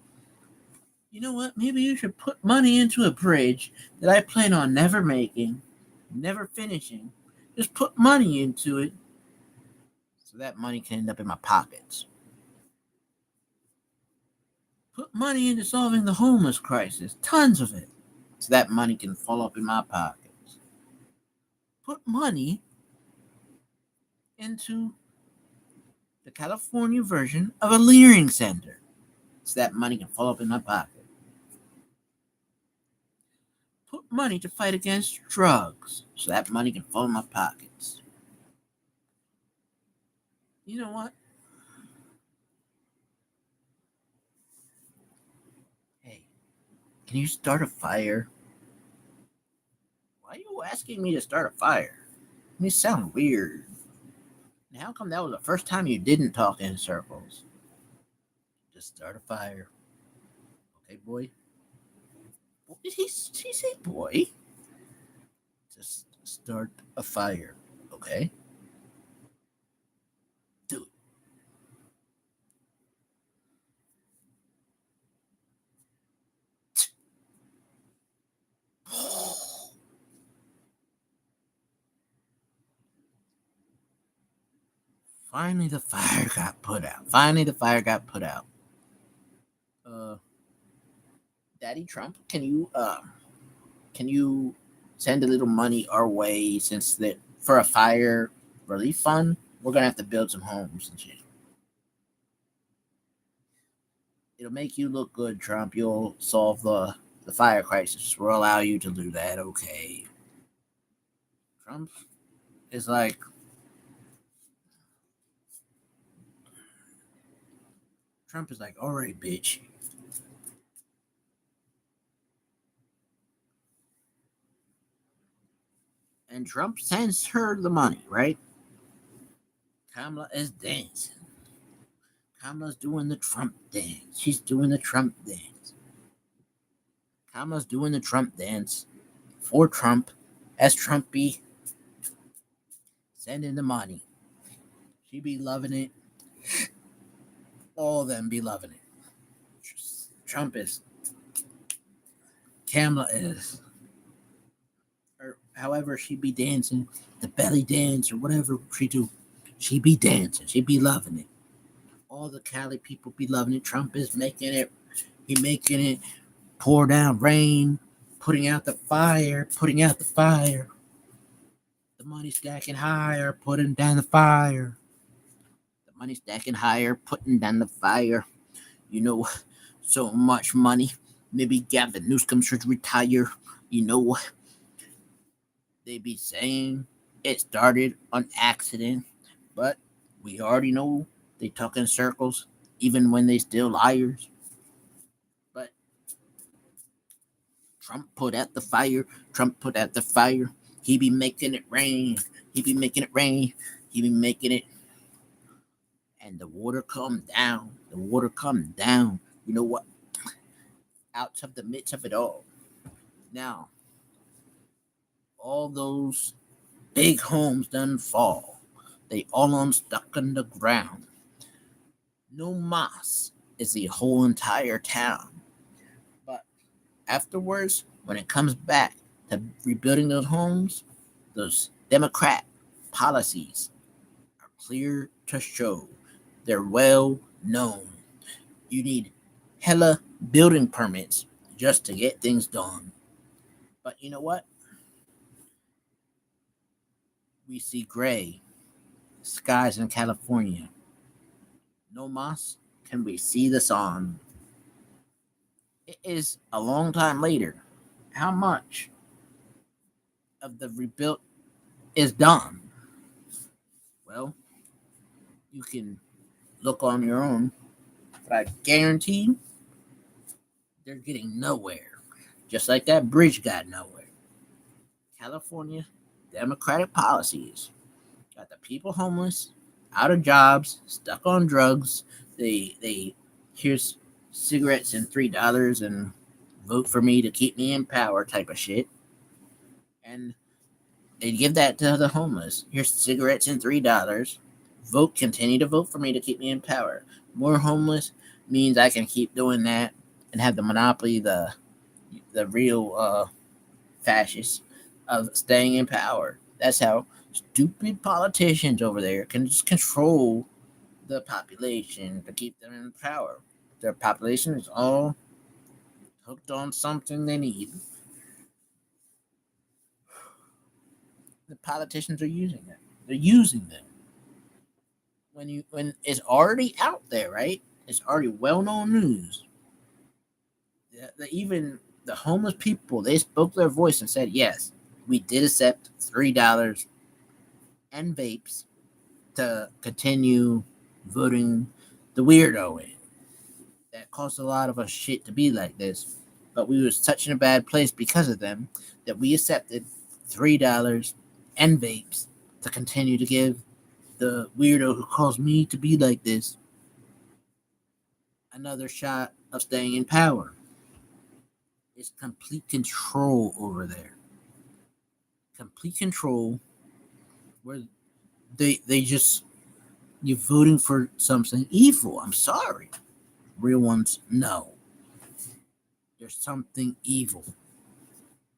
You know what? Maybe you should put money into a bridge that I plan on never making, never finishing. Just put money into it so that money can end up in my pockets. Put money into solving the homeless crisis, tons of it, so that money can fall up in my pockets. Put money into the California version of a clearing center so that money can fall up in my pocket. Put money to fight against drugs so that money can fall in my pockets. You know what? Hey, can you start a fire? Why are you asking me to start a fire? You sound weird. And how come that was the first time you didn't talk in circles? Just start a fire. Okay, boy? What did he say, boy? Just start a fire. Okay? Do it. Finally, the fire got put out. Finally, the fire got put out. Uh, Daddy Trump, can you send a little money our way since that for a fire relief fund? We're gonna have to build some homes and shit. It'll make you look good, Trump. You'll solve the fire crisis. We'll allow you to do that. Okay. Trump is like all right, bitch. And Trump sends her the money, right? Kamala is dancing. Kamala's doing the Trump dance. She's doing the Trump dance. Kamala's doing the Trump dance for Trump, as Trump be sending the money. She be loving it. All of them be loving it. Trump is. Kamala is. Or however she be dancing, the belly dance or whatever she do. She be dancing. She be loving it. All the Cali people be loving it. Trump is making it. He making it pour down rain, putting out the fire, putting out the fire. The money stacking higher, putting down the fire. The money stacking higher, putting down the fire. You know, so much money. Maybe Gavin Newsom should retire. You know, they be saying it started on accident, but we already know they talk in circles, even when they still liars. But Trump put out the fire. Trump put out the fire. He be making it rain. He be making it rain. He be making it, and the water come down. The water come down. You know what? Out of the midst of it all. Now, all those big homes done fall. They all on stuck in the ground. No moss is the whole entire town. But afterwards, when it comes back to rebuilding those homes, those Democrat policies are clear to show. They're well known. You need hella building permits just to get things done. But you know what? We see gray skies in California. No moss. Can we see the sun? It is a long time later. How much of the rebuilt is done? Well, you can look on your own, but I guarantee they're getting nowhere. Just like that bridge got nowhere. California Democratic policies got the people homeless, out of jobs, stuck on drugs. They here's cigarettes and $3 and vote for me to keep me in power type of shit. And they give that to the homeless. Here's cigarettes and $3. Continue to vote for me to keep me in power. More homeless means I can keep doing that and have the monopoly, the real fascists of staying in power. That's how stupid politicians over there can just control the population to keep them in power. Their population is all hooked on something they need. The politicians are using it. They're using them. when it's already out there, right? It's already well known news. Even the homeless people, they spoke their voice and said, yes, we did accept $3 and vapes to continue voting the weirdo in. That cost a lot of us shit to be like this, but we was such in a bad place because of them that we accepted $3 and vapes to continue to give the weirdo who caused me to be like this another shot of staying in power. It's complete control over there. Complete control where they just you're voting for something evil. I'm sorry. Real ones know. There's something evil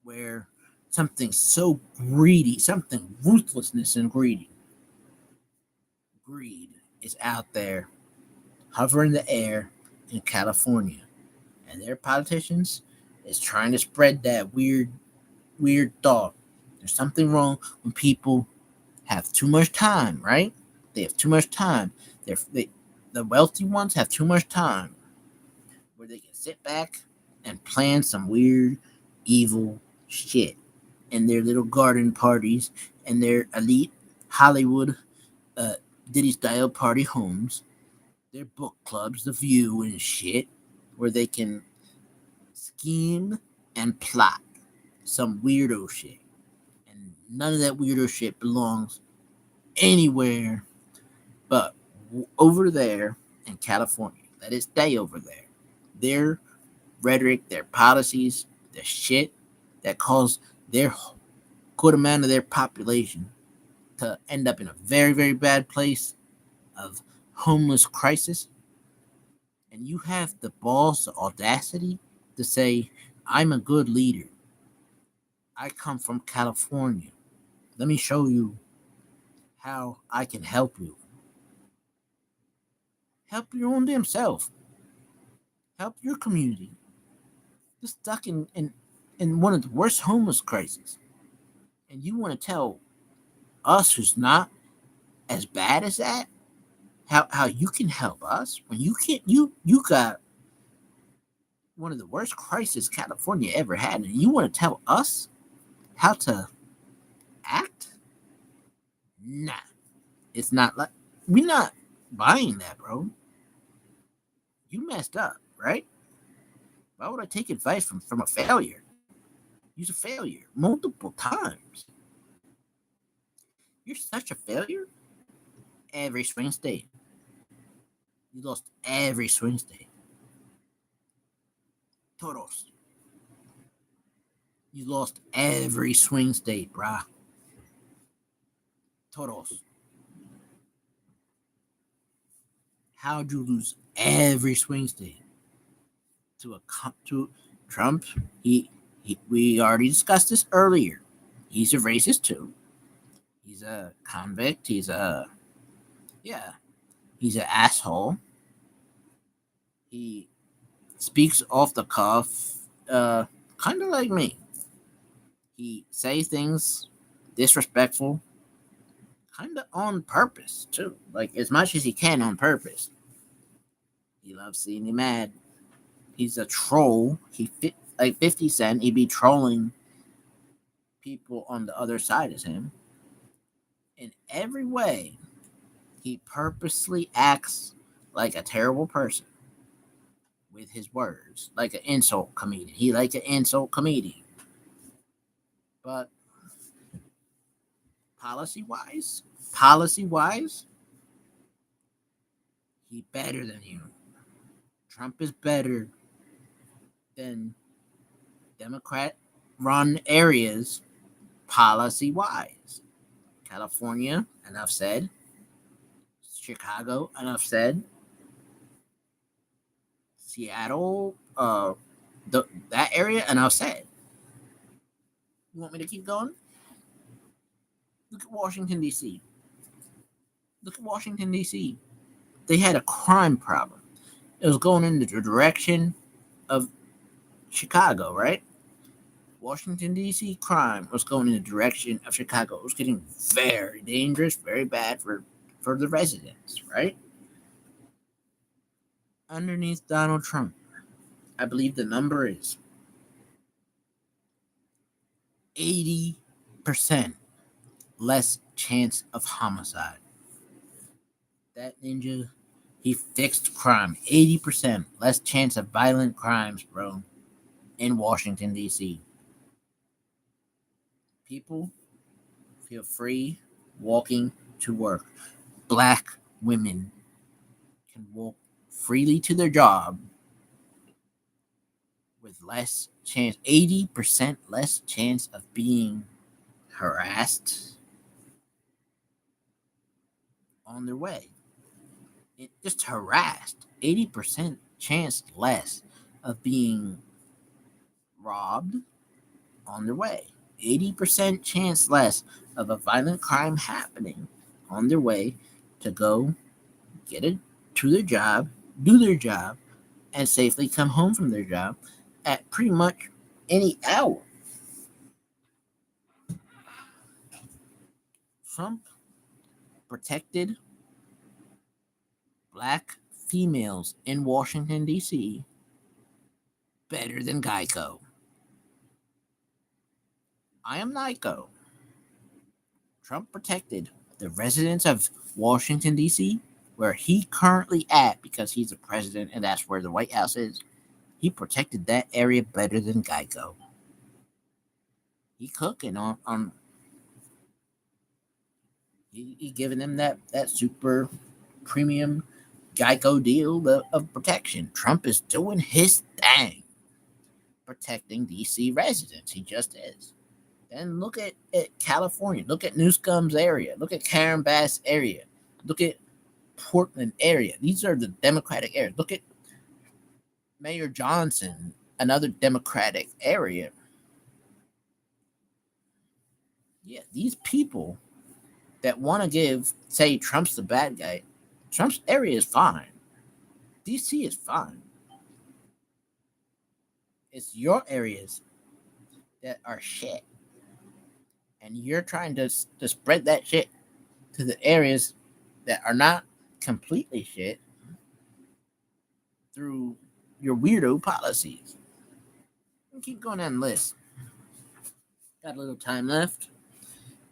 where something so greedy, something ruthlessness and greedy. Greed is out there hovering in the air in California. And their politicians is trying to spread that weird thought. There's something wrong when people have too much time, right? They have too much time. The wealthy ones have too much time where they can sit back and plan some weird, evil shit in their little garden parties and their elite Hollywood uh, Diddy style party homes, their book clubs, The View and shit, where they can scheme and plot some weirdo shit. And none of that weirdo shit belongs anywhere but over there in California. Let it stay over there. Their rhetoric, their policies, their shit that cause their good amount of their population to end up in a very, very bad place of homeless crisis. And you have the balls, the audacity to say, I'm a good leader. I come from California. Let me show you how I can help you. Help your own damn self. Help your community. You're stuck in one of the worst homeless crises. And you want to tell us who's not as bad as that how you can help us when you can't you got one of the worst crises California ever had, and you want to tell us how to act? Nah, it's not like we're not buying that, bro. You messed up, right? Why would I take advice from a failure? You're a failure multiple times. You're such a failure. Every swing state, you lost every swing state. Todos. You lost every swing state, brah. Todos. How'd you lose every swing state to Trump? We already discussed this earlier. He's a racist too. He's a convict. Yeah. He's an asshole. He speaks off the cuff, kind of like me. He says things disrespectful, kind of on purpose too. Like as much as he can on purpose. He loves seeing me mad. He's a troll. Like 50 Cent. He'd be trolling people on the other side as him. In every way, he purposely acts like a terrible person with his words, like an insult comedian. He like an insult comedian. But policy wise, he better than you. Trump is better than Democrat run areas policy wise. California, enough said. Chicago, enough said. Seattle, that area, enough said. You want me to keep going? Look at Washington, D.C. Look at Washington, D.C. They had a crime problem. It was going in the direction of Chicago, right? Washington, D.C. crime was going in the direction of Chicago. It was getting very dangerous, very bad for for the residents, right? Underneath Donald Trump, I believe the number is 80% less chance of homicide. That ninja, he fixed crime. 80% less chance of violent crimes, bro, in Washington, D.C. People feel free walking to work. Black women can walk freely to their job with less chance, 80% less chance of being harassed on their way. Just harassed. 80% chance less of being robbed on their way. 80% chance less of a violent crime happening on their way to go get it to their job, do their job, and safely come home from their job at pretty much any hour. Trump protected black females in Washington, D.C. better than Geico. I am Nico. Trump protected the residents of Washington, D.C., where he currently at because he's the president and that's where the White House is. He protected that area better than Geico. He cooking on he giving them that super premium Geico deal of protection. Trump is doing his thing, protecting D.C. residents. He just is. And look at California. Look at Newsom's area. Look at Karen Bass area. Look at Portland area. These are the Democratic areas. Look at Mayor Johnson, another Democratic area. Yeah, these people that want to say Trump's the bad guy, Trump's area is fine. DC is fine. It's your areas that are shit. And you're trying to spread that shit to the areas that are not completely shit through your weirdo policies. We'll keep going down the list. Got a little time left.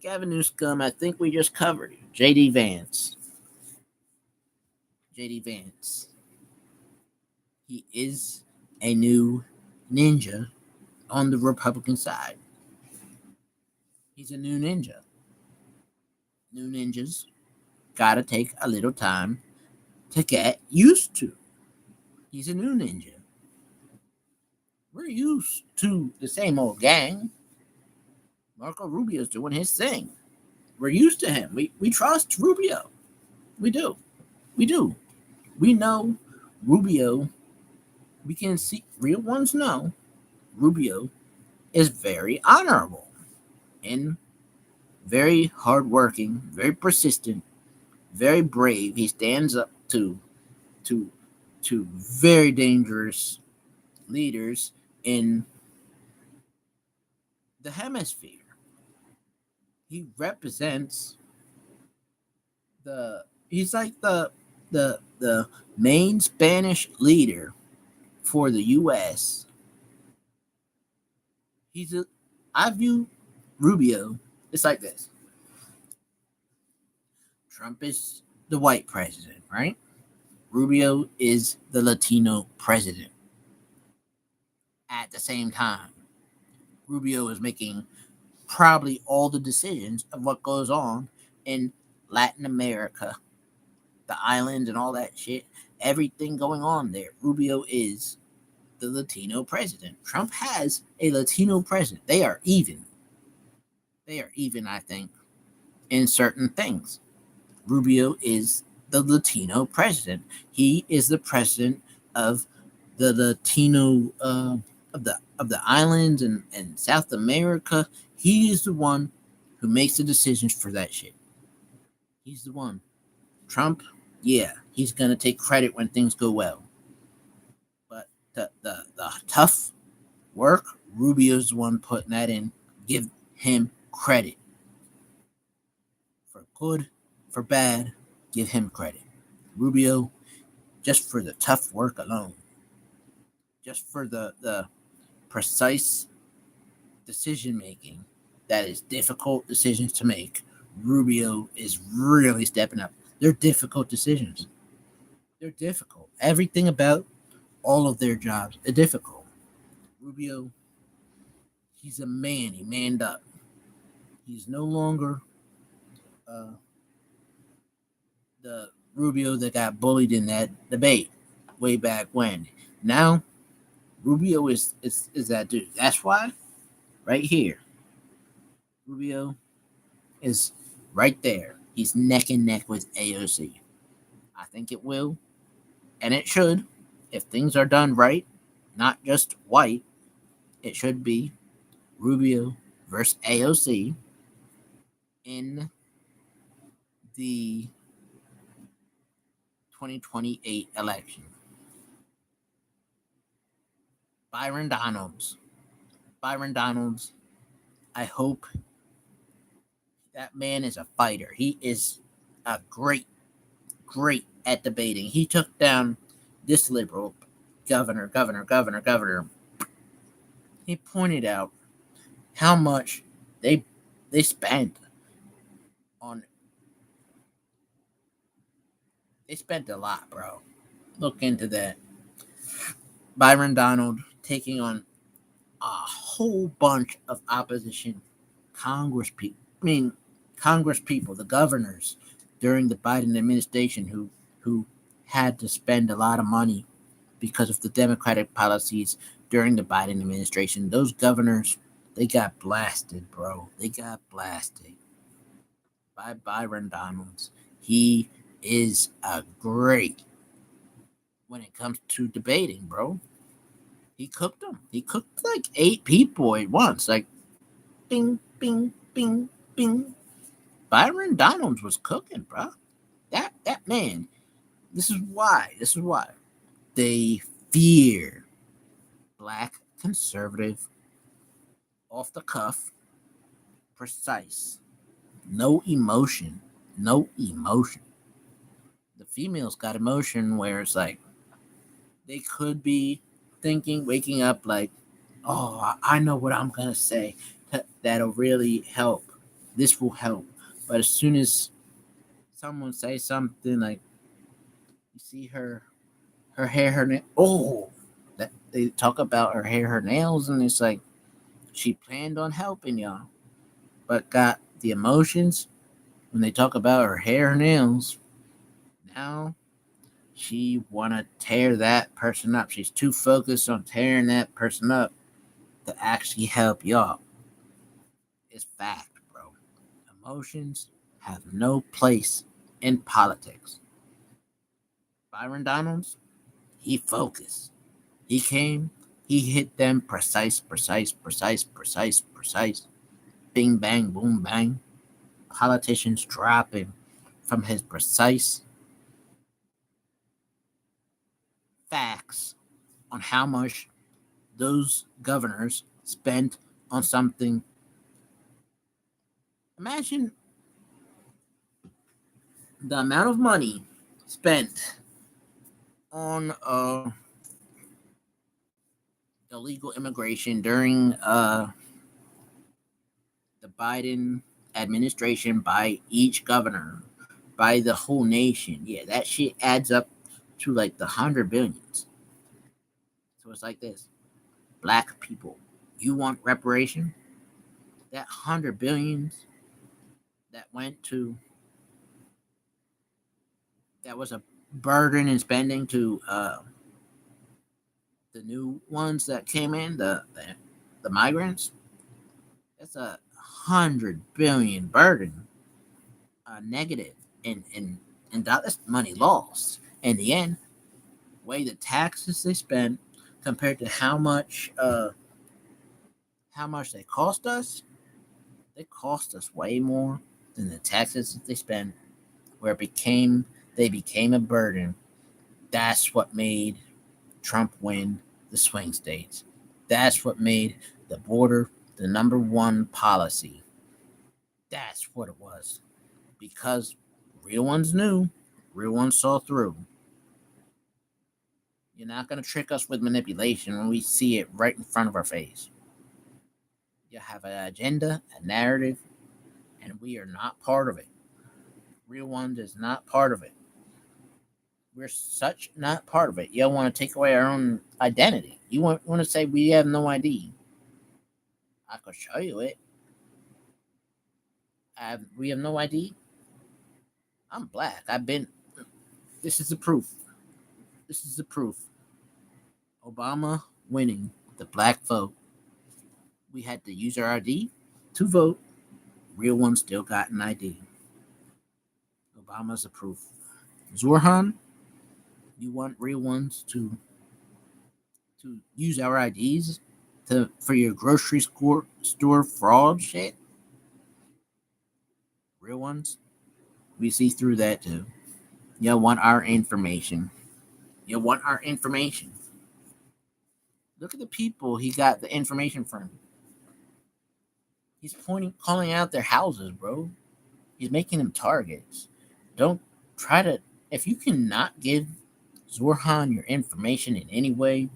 Gavin Newsom, I think we just covered. J.D. Vance. J.D. Vance. He is a new ninja on the Republican side. He's a new ninja. New ninjas gotta take a little time to get used to. He's a new ninja. We're used to the same old gang. Marco Rubio's doing his thing. We're used to him. We trust Rubio. We do. We do. We know Rubio. We can see, real ones know Rubio is very honorable and very hardworking, very persistent, very brave. He stands up to very dangerous leaders in the hemisphere. He represents he's like the main Spanish leader for the US. I view Rubio, it's like this. Trump is the white president, right? Rubio is the Latino president. At the same time, Rubio is making probably all the decisions of what goes on in Latin America, the islands and all that shit, everything going on there. Rubio is the Latino president. Trump has a Latino president. They are even. They are even, I think, in certain things. Rubio is the Latino president. He is the president of the Latino of the islands and South America. He is the one who makes the decisions for that shit. He's the one. Trump, yeah, he's gonna take credit when things go well. But the tough work, Rubio's the one putting that in. Give him credit. For good, for bad, give him credit. Rubio, just for the tough work alone, just for the precise decision making that is difficult decisions to make, Rubio is really stepping up. They're difficult decisions. They're difficult. Everything about all of their jobs are difficult. Rubio, he's a man. He manned up. He's no longer uh, the Rubio that got bullied in that debate way back when. Now Rubio is that dude. That's why right here, Rubio is right there. He's neck and neck with AOC. I think it will, and it should, if things are done right, not just white. It should be Rubio versus AOC in the 2028 election. Byron Donalds. Byron Donalds. I hope that man is a fighter. He is a great at debating. He took down this liberal governor. He pointed out how much they spent on. They spent a lot, bro. Look into that. Byron Donald taking on a whole bunch of opposition Congress people. Congress people, the governors during the Biden administration who had to spend a lot of money because of the Democratic policies during the Biden administration. Those governors, they got blasted, bro. They got blasted by Byron Donalds. He is a great when it comes to debating, bro. He cooked them. He cooked like 8 people at once. Like, bing, bing, bing, bing. Byron Donalds was cooking, bro. That man. This is why. They fear black conservative, off the cuff, precise, no emotion, no emotion. The females got emotion where it's like they could be thinking, waking up like, oh, I know what I'm gonna say that'll really help. This will help. But as soon as someone says something like, you see her hair, that they talk about her hair, her nails, and it's like she planned on helping y'all, but got the emotions when they talk about her hair, her nails. Now she wanna tear that person up. She's too focused on tearing that person up to actually help y'all. It's fact, bro. Emotions have no place in politics. Byron Donalds, he focused. He came, he hit them precise. Bing, bang, boom, bang. Politicians dropping from his precise facts on how much those governors spent on something. Imagine the amount of money spent on illegal immigration during the Biden administration by each governor, by the whole nation. Yeah, that shit adds up to like the 100 billions. So it's like this: black people, you want reparation? That 100 billions that went to that was a burden in spending to the new ones that came in, the migrants. That's a 100 billion burden, negative, and that's money lost. In the end, way the taxes they spent compared to how much they cost us way more than the taxes that they spent. Where they became a burden. That's what made Trump win the swing states. That's what made the border the number one policy. That's what it was. Because real ones knew Real ones saw through. You're not going to trick us with manipulation when we see it right in front of our face. You have an agenda, a narrative, and we are not part of it. Real Ones is not part of it. We're such not part of it. You want to take away our own identity. You want to say we have no ID. I could show you it. We have no ID. I'm black. I've been. This is the proof. This is the proof. Obama winning the black vote. We had to use our ID to vote. Real Ones still got an ID. Obama's the proof. Zorhan, you want Real Ones to use our IDs for your grocery store fraud shit? Real Ones, we see through that too. You want our information. You want our information. Look at the people he got the information from. He's calling out their houses, bro. He's making them targets. Don't try to. If you cannot give Zorhan your information in any way,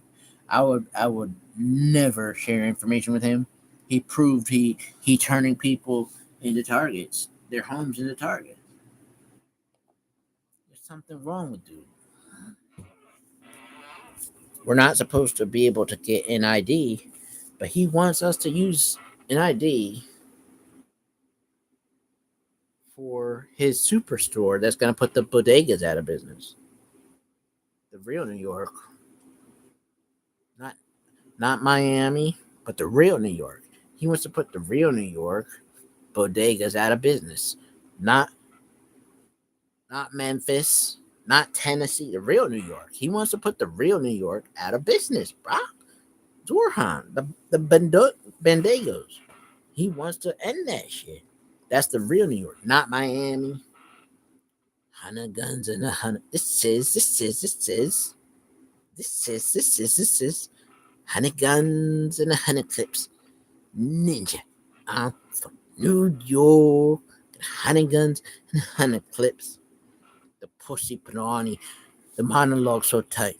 I would never share information with him. He proved he turning people into targets, their homes into targets. There's something wrong with dude. We're not supposed to be able to get an ID, but he wants us to use an ID for his superstore that's going to put the bodegas out of business. The real New York, not Miami, but the real New York. He wants to put the real New York bodegas out of business. Not Memphis, not Tennessee, the real New York. He wants to put the real New York out of business, brah. Zorhan, the Bendegos. He wants to end that shit. That's the real New York, not Miami. 100 guns and 100. This is. 100 guns and 100 clips. Ninja. I'm from New York. 100 guns and 100 clips. The pussy panani. The monologue so tight.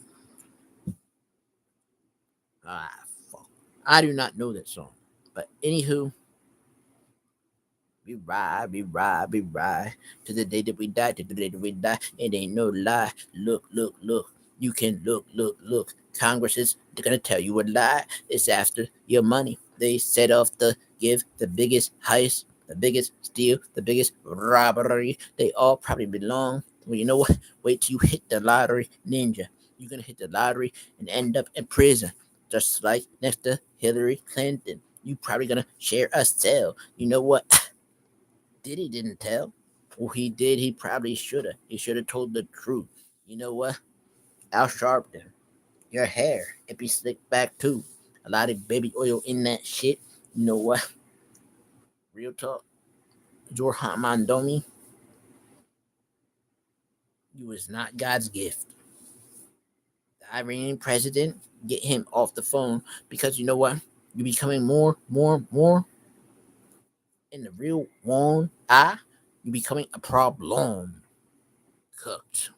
Fuck. I do not know that song. But anywho, we ride to the day that we die, to the day that we die. It ain't no lie. Look. You can look. Congress is gonna tell you a lie. It's after your money. They set off the give, the biggest heist, the biggest steal, the biggest robbery. They all probably belong. Well, you know what? Wait till you hit the lottery, ninja. You're gonna hit the lottery and end up in prison, just like next to Hillary Clinton. You probably gonna share a cell. You know what? Diddy didn't tell. Well, he did. He probably should have. He should have told the truth. You know what? Al Sharpton, your hair, it be slicked back too. A lot of baby oil in that shit. You know what? Real talk. Jorhan Mondomi, you was not God's gift. The Iranian president, get him off the phone because you know what? You're becoming more in the real one. You're becoming a problem. Cooked.